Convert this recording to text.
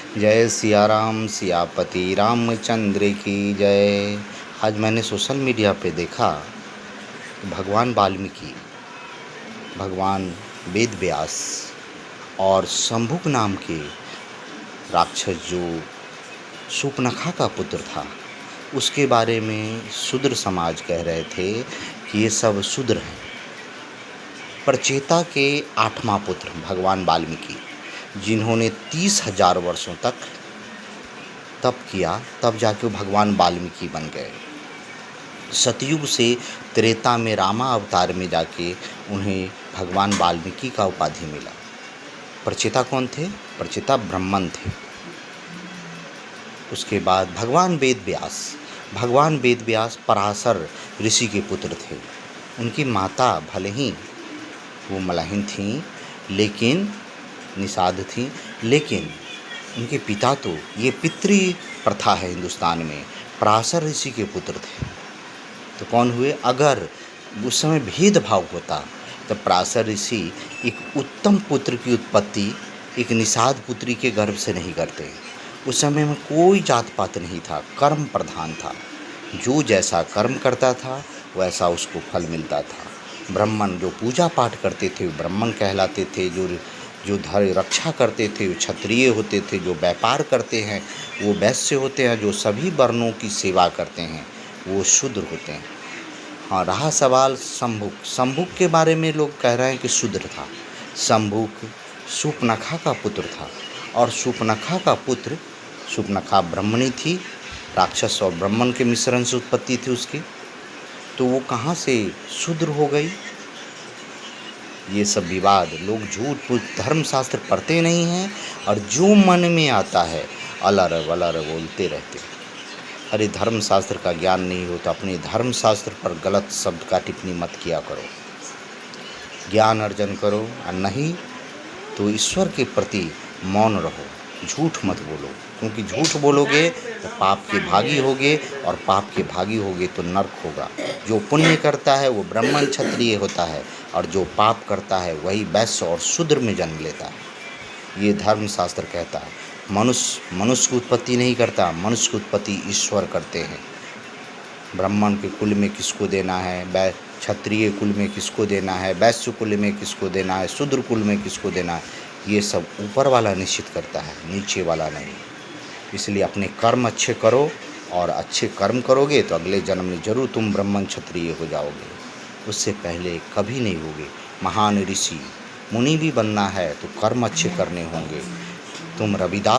जय सियापति रामचंद्र की जय। आज मैंने सोशल मीडिया पे देखा भगवान वाल्मीकि, भगवान वेद व्यास और शंभुक नाम के राक्षस जो शूर्पणखा का पुत्र था, उसके बारे में शूद्र समाज कह रहे थे कि ये सब शूद्र हैं। प्रचेता के 8वां पुत्र भगवान वाल्मीकि, जिन्होंने 30,000 वर्षों तक तप किया, तब जाके वो भगवान वाल्मीकि बन गए। सतयुग से त्रेता में रामा अवतार में जाके उन्हें भगवान वाल्मीकि का उपाधि मिला। प्रचेता कौन थे? प्रचेता ब्राह्मण थे। उसके बाद भगवान वेद व्यास पराशर ऋषि के पुत्र थे। उनकी माता भले ही वो मलाहिन थीं, लेकिन निषाद थीं, लेकिन उनके पिता तो, ये पितृ प्रथा है हिंदुस्तान में, पराशर ऋषि के पुत्र थे। तो कौन हुए? अगर उस समय भेदभाव होता तो पराशर ऋषि एक उत्तम पुत्र की उत्पत्ति एक निषाद पुत्री के गर्भ से नहीं करते। उस समय में कोई जात पात नहीं था, कर्म प्रधान था। जो जैसा कर्म करता था वैसा उसको फल मिलता था। ब्राह्मण जो पूजा पाठ करते थे वो ब्राह्मण कहलाते थे। जो धर्म रक्षा करते थे वो क्षत्रिय होते थे। जो व्यापार करते हैं वो वैश्य होते हैं। जो सभी वर्णों की सेवा करते हैं वो शूद्र होते हैं। हाँ, रहा सवाल शंभुक के बारे में लोग कह रहे हैं कि शूद्र था। शंभुक शूर्पणखा का पुत्र था, और शूर्पणखा ब्राह्मणी थी। राक्षस और ब्राह्मण के मिश्रण से उत्पत्ति थी उसकी, तो वो कहाँ से शूद्र हो गई? ये सब विवाद, लोग झूठ फूट धर्मशास्त्र पढ़ते नहीं हैं और जो मन में आता है अलर वलर बोलते रहते हैं। अरे धर्मशास्त्र का ज्ञान नहीं हो तो अपने धर्मशास्त्र पर गलत शब्द का टिप्पणी मत किया करो। ज्ञान अर्जन करो, और नहीं तो ईश्वर के प्रति मौन रहो, झूठ मत बोलो। क्योंकि झूठ बोलोगे तो पाप के भागी होगे, और पाप के भागी होगे तो नरक होगा। जो पुण्य करता है वो ब्राह्मण क्षत्रिय होता है, और जो पाप करता है वही वैश्य और शूद्र में जन्म लेता है। ये धर्मशास्त्र कहता है। मनुष्य की उत्पत्ति नहीं करता, मनुष्य की उत्पत्ति ईश्वर करते हैं। ब्राह्मण के कुल में किसको देना है, क्षत्रिय कुल में किसको देना है, वैश्य कुल में किसको देना है, शूद्र कुल में किसको देना है, ये सब ऊपर वाला निश्चित करता है, नीचे वाला नहीं। इसलिए अपने कर्म अच्छे करो, और अच्छे कर्म करोगे तो अगले जन्म में जरूर तुम ब्राह्मण क्षत्रिय हो जाओगे। उससे पहले कभी नहीं होगे। महान ऋषि मुनि भी बनना है तो कर्म अच्छे करने होंगे। तुम रविदास